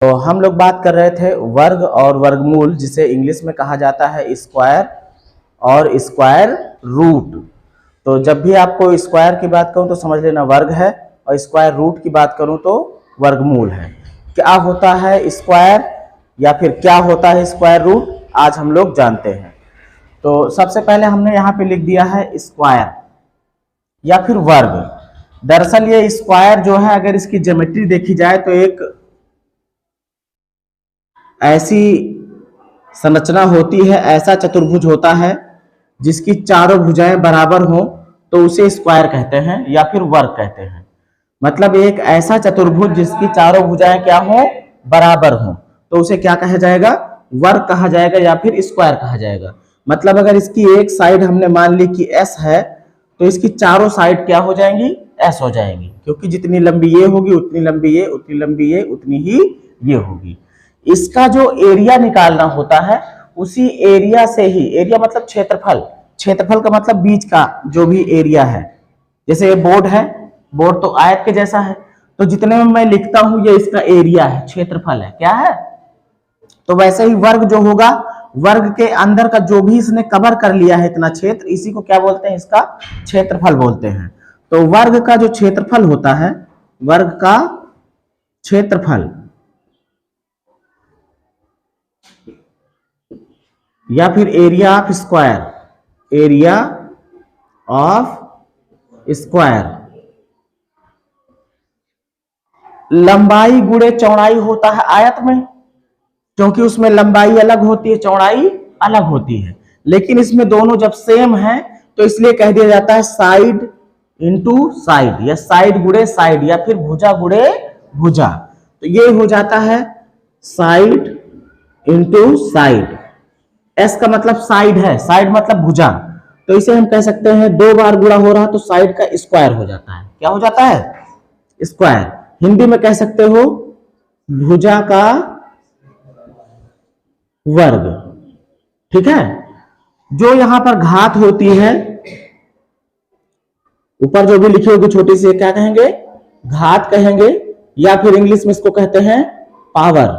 तो हम लोग बात कर रहे थे वर्ग और वर्गमूल, जिसे इंग्लिश में कहा जाता है स्क्वायर और स्क्वायर रूट। तो जब भी आपको स्क्वायर की बात करूं तो समझ लेना वर्ग है, और स्क्वायर रूट की बात करूं तो वर्गमूल है। क्या होता है स्क्वायर या फिर क्या होता है स्क्वायर रूट, आज हम लोग जानते हैं। तो सबसे पहले हमने यहाँ पे लिख दिया है स्क्वायर या फिर वर्ग। दरअसल ये स्क्वायर जो है, अगर इसकी ज्योमेट्री देखी जाए तो एक ऐसी संरचना होती है, ऐसा चतुर्भुज होता है जिसकी चारों भुजाएं बराबर हो, तो उसे स्क्वायर कहते हैं या फिर वर्ग कहते हैं। मतलब एक ऐसा चतुर्भुज जिसकी चारों भुजाएं क्या हो, बराबर हो, तो उसे क्या कहा जाएगा, वर्ग कहा जाएगा या फिर स्क्वायर कहा जाएगा। मतलब अगर इसकी एक साइड हमने मान ली कि एस है, तो इसकी चारों साइड क्या हो जाएंगी, एस हो जाएंगी, क्योंकि जितनी लंबी ये होगी उतनी लंबी ये, उतनी लंबी ये, उतनी ही ये होगी। इसका जो एरिया निकालना होता है, उसी एरिया से ही, एरिया मतलब क्षेत्रफल, क्षेत्रफल का मतलब बीच का जो भी एरिया है। जैसे ये बोर्ड है, बोर्ड तो आयत के जैसा है, तो जितने में मैं लिखता हूं ये इसका एरिया है, क्षेत्रफल है, क्या है। तो वैसे ही वर्ग जो होगा, वर्ग के अंदर का जो भी इसने कवर कर लिया है इतना क्षेत्र, इसी को क्या बोलते हैं, इसका क्षेत्रफल बोलते हैं। तो वर्ग का जो क्षेत्रफल होता है, वर्ग का क्षेत्रफल या फिर area of square, area of square लंबाई गुणे चौड़ाई होता है आयत में, क्योंकि उसमें लंबाई अलग होती है, चौड़ाई अलग होती है। लेकिन इसमें दोनों जब सेम है तो इसलिए कह दिया जाता है साइड इंटू साइड, या साइड गुणे साइड, या फिर भुजा गुणे भुजा। तो ये हो जाता है साइड इंटू साइड। एस का मतलब साइड है, साइड मतलब भुजा, तो इसे हम कह सकते हैं दो बार गुणा हो रहा तो साइड का स्क्वायर हो जाता है। क्या हो जाता है, स्क्वायर। हिंदी में कह सकते हो भुजा का वर्ग, ठीक है। जो यहां पर घात होती है, ऊपर जो भी लिखी होगी छोटी सी, क्या कहेंगे, घात कहेंगे, या फिर इंग्लिश में इसको कहते हैं पावर।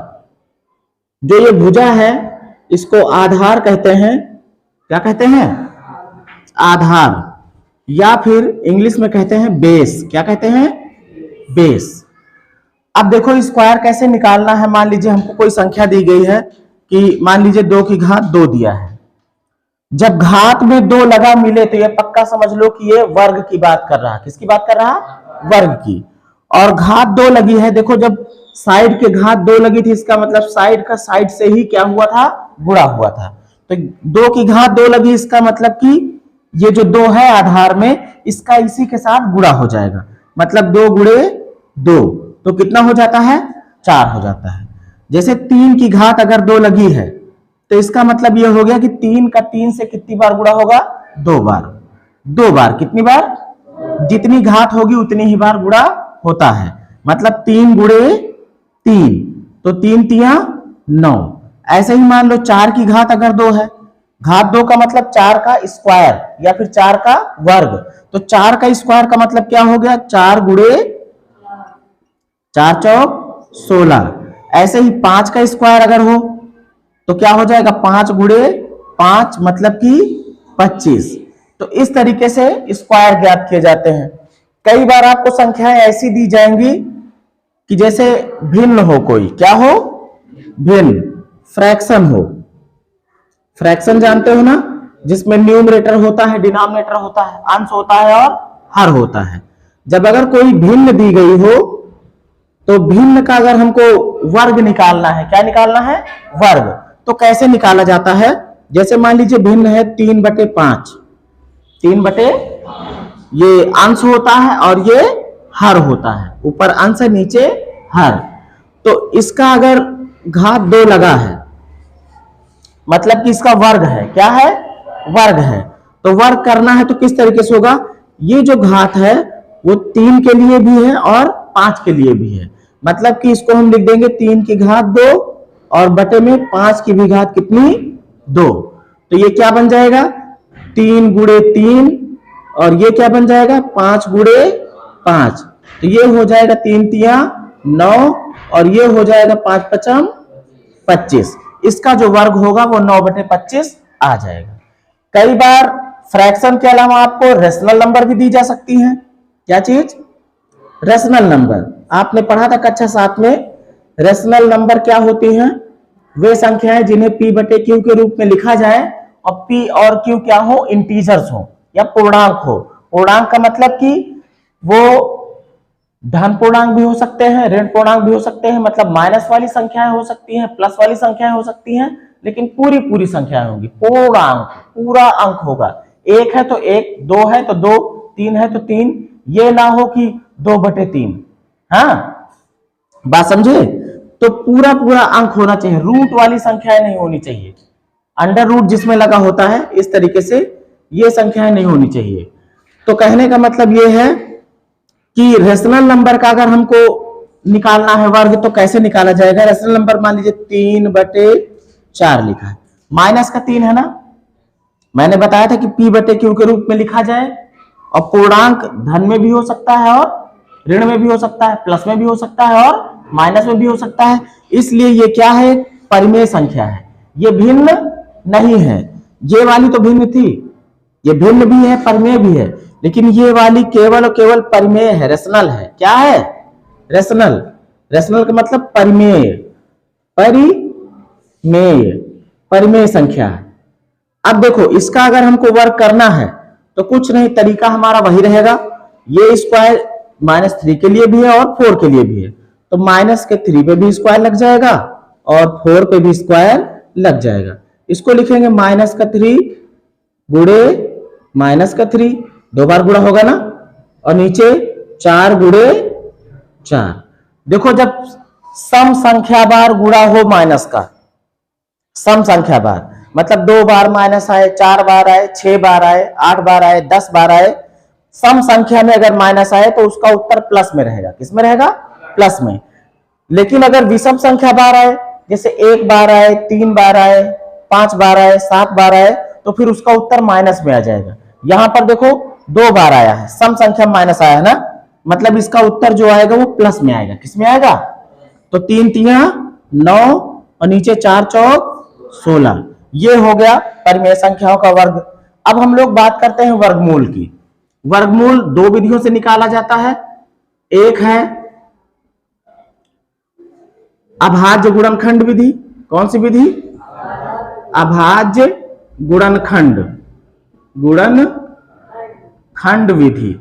जो ये भुजा है इसको आधार कहते हैं, क्या कहते हैं, आधार, या फिर इंग्लिश में कहते हैं बेस। क्या कहते हैं, बेस। अब देखो स्क्वायर कैसे निकालना है। मान लीजिए हमको कोई संख्या दी गई है कि मान लीजिए 2 की घात 2 दिया है। जब घात में 2 लगा मिले तो ये पक्का समझ लो कि ये वर्ग की बात कर रहा। किसकी बात कर रहा, वर्ग की। और घात 2 लगी है, देखो जब साइड के घात 2 लगी थी, इसका मतलब साइड का साइड से ही क्या हुआ था, गुणा हुआ था। तो 2 की घात 2 लगी, इसका मतलब कि ये जो 2 है आधार में, इसका इसी के साथ गुणा हो जाएगा। मतलब 2 गुणे 2 तो कितना हो जाता है, 4 हो जाता है। जैसे 3 की घात अगर 2 लगी है तो इसका मतलब ये हो गया कि 3 का 3 से कितनी बार गुणा होगा, 2 बार। 2 बार कितनी बार, जितनी घात होगी उतनी ही बार गुणा होता है। मतलब 3 गुणे 3 तो 3 तिया 9। ऐसे ही मान लो 4 की घात अगर 2 है, घात 2 का मतलब 4 का स्क्वायर या फिर 4 का वर्ग, तो 4 का स्क्वायर का मतलब क्या हो गया, 4 गुणे 4 चौक 16। ऐसे ही 5 का स्क्वायर अगर हो तो क्या हो जाएगा, 5 गुणे 5 मतलब कि 25। तो इस तरीके से स्क्वायर ज्ञात किए जाते हैं। कई बार आपको संख्याएं ऐसी दी जाएंगी कि जैसे भिन्न हो, कोई क्या हो, भिन्न, फ्रैक्शन हो। फ्रैक्शन जानते हो ना, जिसमें न्यूमरेटर होता है, डिनोमिनेटर होता है, अंश होता है और हर होता है। जब अगर कोई भिन्न दी गई हो तो भिन्न का अगर हमको वर्ग निकालना है, क्या निकालना है, वर्ग, तो कैसे निकाला जाता है। जैसे मान लीजिए भिन्न है 3/5, 3/, ये अंश होता है और ये हर होता है, ऊपर अंश है नीचे हर। तो इसका अगर घात 2 लगा है मतलब कि इसका वर्ग है, क्या है, वर्ग है। तो वर्ग करना है तो किस तरीके से होगा, ये जो घात है वो 3 के लिए भी है और 5 के लिए भी है। मतलब कि इसको हम लिख देंगे 3 की घात 2 और बटे में 5 की भी घात कितनी, 2। तो ये क्या बन जाएगा, 3 गुणे 3, और ये क्या बन जाएगा, 5 गुणे 5। तो ये हो जाएगा 3 तिया 9 और ये हो जाएगा 5 पचम 25। इसका जो वर्ग होगा वो 9/25 आ जाएगा। कई बार फ्रैक्शन के अलावा आपको रेशनल नंबर भी दी जा सकती हैं। क्या चीज? Rational number. आपने पढ़ा था कक्षा 7 में। रेशनल नंबर क्या होती हैं? वे संख्याएं जिन्हें p/q के रूप में लिखा जाए और p और q क्या हो? इंटीजर्स हो या पूर्णांक हो। पूर्णांक का मतलब कि वो धन पूर्णांक भी हो सकते हैं, ऋण पूर्णांक भी हो सकते हैं, मतलब माइनस वाली संख्याएं हो सकती हैं, प्लस वाली संख्याएं हो सकती हैं, लेकिन पूरी पूरी संख्याएं होंगी। पूर्णांक पूरा अंक होगा। 1 है तो 1, 2 है तो 2, 3 है तो 3। ये ना हो कि 2/3। हाँ, बात समझे? तो पूरा पूरा अंक होना चाहिए, रूट वाली संख्याएं नहीं होनी चाहिए। अंडर रूट जिसमें लगा होता है इस तरीके से ये संख्याएं नहीं होनी चाहिए। तो कहने का मतलब ये है कि रेशनल नंबर का अगर हमको निकालना है वर्ग तो कैसे निकाला जाएगा? रेशनल नंबर मान लीजिए 3/4 लिखा है, माइनस का 3 है ना। मैंने बताया था कि p/q के रूप में लिखा जाए और पूर्णांक धन में भी हो सकता है और ऋण में भी हो सकता है, प्लस में भी हो सकता है और माइनस में भी हो सकता है। इसलिए ये क्या है? परिमेय संख्या है। ये भिन्न नहीं है। ये वाली तो भिन्न थी, ये भिन्न भी है, परिमेय भी है, लेकिन ये वाली केवल और केवल परिमेय है, रेशनल है। क्या है? रेशनल। रेशनल का मतलब परिमेय, परिमेय, परिमेय संख्या है। अब देखो इसका अगर हमको वर्ग करना है तो कुछ नहीं, तरीका हमारा वही रहेगा। ये स्क्वायर -3 के लिए भी है और 4 के लिए भी है, तो -3 पे भी स्क्वायर लग जाएगा और 4 पे भी स्क्वायर लग जाएगा। इसको लिखेंगे -3 गुणे -3, 2 बार गुणा होगा ना, और नीचे 4 गुणे 4। देखो जब सम संख्या बार गुणा हो माइनस का, सम संख्या बार मतलब 2 बार माइनस आए, 4 बार आए, 6 बार आए, 8 बार आए, 10 बार आए, सम संख्या में अगर माइनस आए तो उसका उत्तर प्लस में रहेगा। किस में रहेगा? प्लस में। लेकिन अगर विषम संख्या बार आए, जैसे 1 बार आए, 3 बार आए, 5 बार आए, 7 बार आए, तो फिर उसका उत्तर माइनस में आ जाएगा। यहां पर देखो 2 बार आया है, सम संख्या माइनस आया है ना, मतलब इसका उत्तर जो आएगा वो प्लस में आएगा। किस में आएगा? तो 3 3 9 और नीचे 4 चौक 16। ये हो गया परिमेय संख्याओं का वर्ग। अब हम लोग बात करते हैं वर्गमूल की। वर्गमूल 2 विधियों से निकाला जाता है। एक है अभाज्य गुणनखंड विधि। कौन सी विधि? अभाज्य गुणनखंड, गुणनखंड विधि,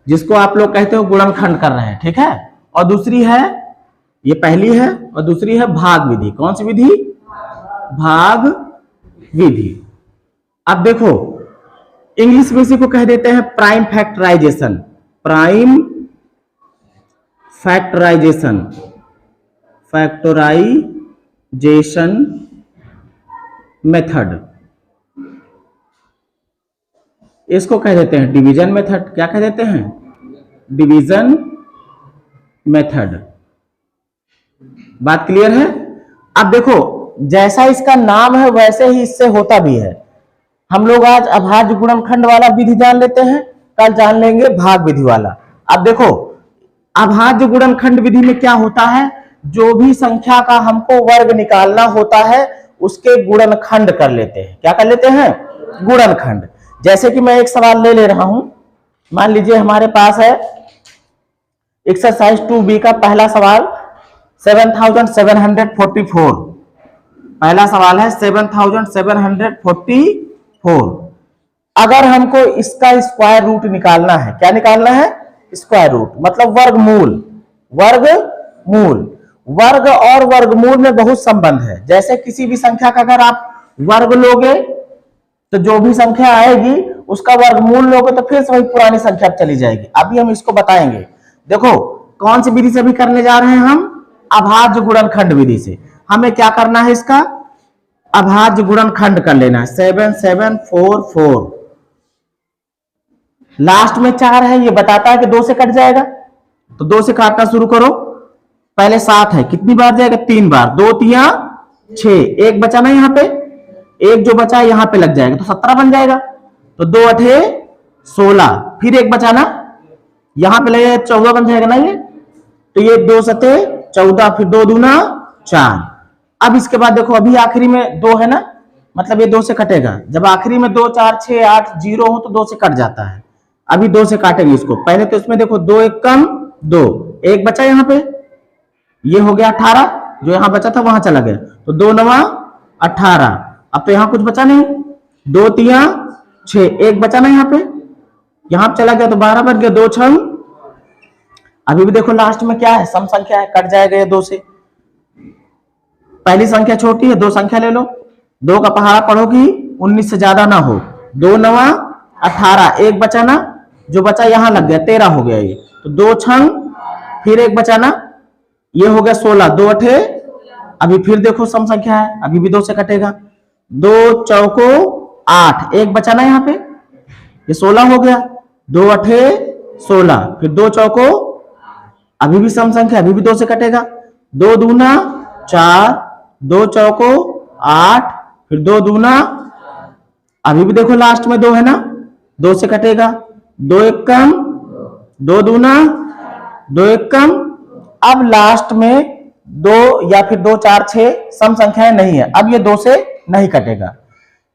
जिसको आप लोग कहते हो गुणनखंड कर रहे हैं, ठीक है। और दूसरी है, ये पहली है, और दूसरी है भाग विधि। कौन सी विधि? भाग विधि। अब देखो इंग्लिश में इसी को कह देते हैं prime factorization, prime factorization, factorization method. इसको कह देते हैं डिवीजन मेथड। क्या कह देते हैं? Division method. बात क्लियर है? अब देखो जैसा इसका नाम है वैसे ही इससे होता भी है। हम लोग आज अभाज्य गुणनखंड वाला विधि जान लेते हैं, कल जान लेंगे भाग विधि वाला। अब देखो अभाज्य गुणनखंड विधि में क्या होता है, जो भी संख्या का हमको वर्ग निकालना होता है उसके गुणनखंड कर लेते हैं। क्या कर लेते हैं? गुणनखंड। जैसे कि मैं एक सवाल ले रहा हूं, मान लीजिए हमारे पास है एक्सरसाइज 2B का पहला सवाल 7744। पहला सवाल है 7744। अगर हमको इसका स्क्वायर रूट निकालना है, क्या निकालना है? स्क्वायर रूट, मतलब वर्गमूल। वर्गमूल, वर्ग और वर्गमूल में बहुत संबंध है। जैसे किसी भी संख्या का अगर आप वर्ग लोगे तो जो भी संख्या आएगी उसका वर्गमूल लोगे तो फिर से वही पुरानी संख्या चली जाएगी। अभी हम इसको बताएंगे। देखो कौन सी विधि से भी करने जा रहे हैं हम? अभाज्य गुणनखंड विधि से। हमें क्या करना है? इसका अभाज्य गुणनखंड कर लेना है। 7744, लास्ट में 4 है, ये बताता है कि 2 से कट जाएगा, तो 2 से काटना शुरू करो। पहले 7 है, कितनी बार जाएगा? 3 बार। 2 3 6, एक बचा ना यहाँ पे, एक जो बचा यहाँ पे लग जाएगा तो 17 बन जाएगा। तो 2 8 16, फिर एक बचा ना, यहाँ पे लगेगा 14 बन जाएगा ना ये। तो ये 2 सते 14, फिर 2 दूना 4। अब इसके बाद देखो अभी आखिरी में 2 है ना, मतलब ये 2 से कटेगा। जब आखिरी में 2 4 6 8 0 हो तो 2 से कट जाता है। अभी 2 से काटेंगे इसको। पहले तो इसमें देखो 2 1 कम 2, एक बचा यहाँ पे, ये हो गया 18, जो यहाँ बचा था वहां चला गया, तो 2 9 18। अब तो यहाँ कुछ बचा नहीं, 2 3 6, एक बचा ना यहाँ पे, यहाँ चला गया तो 12 बच गया, 2 6। अभी भी देखो लास्ट में क्या है, सम संख्या है, कट जाएगा ये 2 से। पहली संख्या छोटी है, 2 संख्या ले लो, 2 का पहाड़ा पढ़ोगी 19 से ज्यादा ना हो। 2 9 18, एक बचा ना, जो बचा यहाँ लग गया 13 हो गया ये, तो 2 6, फिर एक बचा ना, ये हो गया 16, 2 8। अभी फिर देखो सम संख्या है, अभी भी 2 से कटेगा, 2 चौको 8, एक बचा ना यहाँ पे, ये 16 हो गया, 2 8 16, फिर 2 चौको, अभी भी सम संख्या, अभी भी 2 से कटेगा, 2 दूना 4, 2 चौको 8, फिर 2 दूना, अभी भी देखो लास्ट में 2 है ना, 2 से कटेगा, 2 1 कम, 2 दूना 2 1 कम। अब लास्ट में 2 या फिर 2 4 6 सम संख्याएं नहीं है, अब ये 2 से नहीं कटेगा।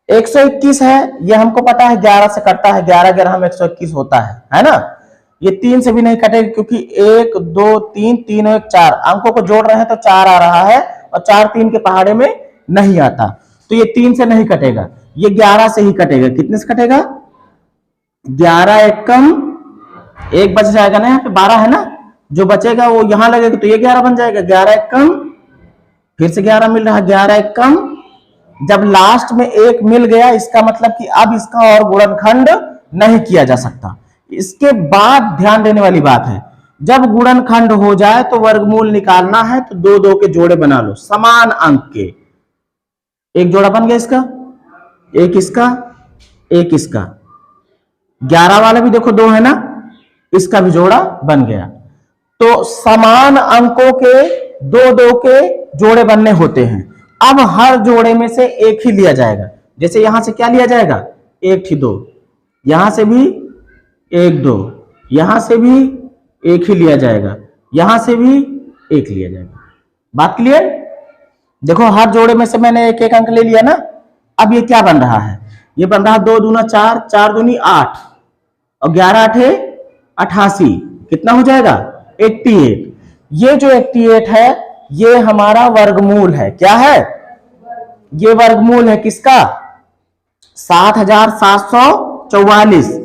121 है, ये हमको पता है 11 से कटता है, 11 11 में 121 होता है ना। ये 3 से भी नहीं कटेगा क्योंकि 1 2 3 3 और 1 4 अंकों को जोड़ रहे हैं तो 4 आ रहा है, और 4 3 के पहाड़े में नहीं आता, तो ये 3 से नहीं कटेगा, ये 11 से ही कटेगा। कितने से कटेगा? 11 1 कम, एक बच जाएगा ना, यहाँ पे 12 है ना, जो बचेगा वो यहां लगेगा तो ये 11 बन जाएगा। 11 1 कम, फिर से 11 मिल रहा है, 11 1 कम। जब लास्ट में 1 मिल गया इसका मतलब कि अब इसका और गुणनखंड नहीं किया जा सकता। इसके बाद ध्यान देने वाली बात है, जब गुणनखंड हो जाए तो वर्गमूल निकालना है तो 2 2 के जोड़े बना लो समान अंक के। एक जोड़ा बन गया इसका, एक इसका, एक इसका। 11 वाला भी देखो 2 है ना, इसका भी जोड़ा बन गया। तो समान अंकों के 2 2 के जोड़े बनने होते हैं। अब हर जोड़े में से एक ही लिया जाएगा। जैसे यहां से क्या लिया जाएगा? 1 2, यहां से भी 1 2, यहां से भी एक ही लिया जाएगा, यहां से भी एक लिया जाएगा। बात क्लियर? देखो हर जोड़े में से मैंने एक एक अंक ले लिया ना। अब ये क्या बन रहा है? ये बन रहा है 2 दूना 4, 4 दूनी 8, और 11 8 88। कितना हो जाएगा? 88। ये जो 88 है ये हमारा वर्गमूल है। क्या है? ये वर्गमूल है किसका? 7744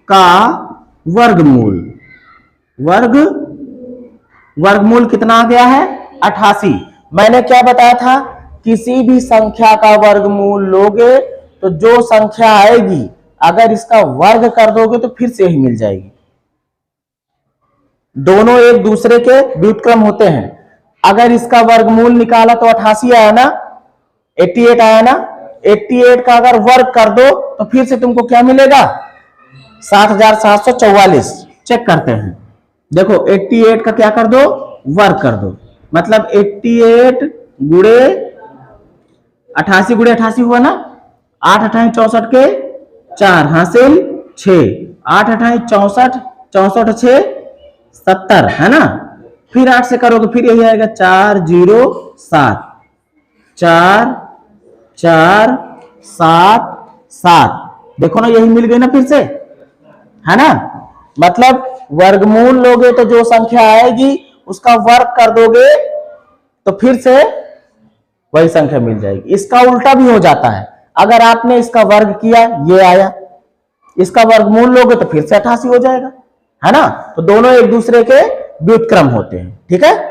का वर्गमूल। वर्गमूल कितना आ गया है? 88। मैंने क्या बताया था? किसी भी संख्या का वर्गमूल लोगे तो जो संख्या आएगी अगर इसका वर्ग कर दोगे तो फिर से ही मिल जाएगी। दोनों एक दूसरे के व्युत्क्रम होते हैं। अगर इसका वर्गमूल निकाला तो 88 आया ना, 88 आया ना। 88 का अगर वर्ग कर दो तो फिर से तुमको क्या मिलेगा? 7744। चेक करते हैं। देखो 88 का क्या कर दो? वर्ग कर दो। मतलब 88 गुणे 88 गुणे 88 हुआ ना। 8 28 64 के 4 हासिल 6, 8 28 64, 64 6 70 है ना। फिर 8 से करोगे फिर यही आएगा 4 0 7, 4 4 7 7। देखो ना यही मिल गई ना फिर से, है ना। मतलब वर्गमूल लोगे तो जो संख्या आएगी उसका वर्ग कर दोगे तो फिर से वही संख्या मिल जाएगी। इसका उल्टा भी हो जाता है। अगर आपने इसका वर्ग किया ये आया, इसका वर्गमूल लोगे तो फिर से 88 हो जाएगा, है ना। तो दोनों एक दूसरे के व्युत्क्रम होते हैं। ठीक है।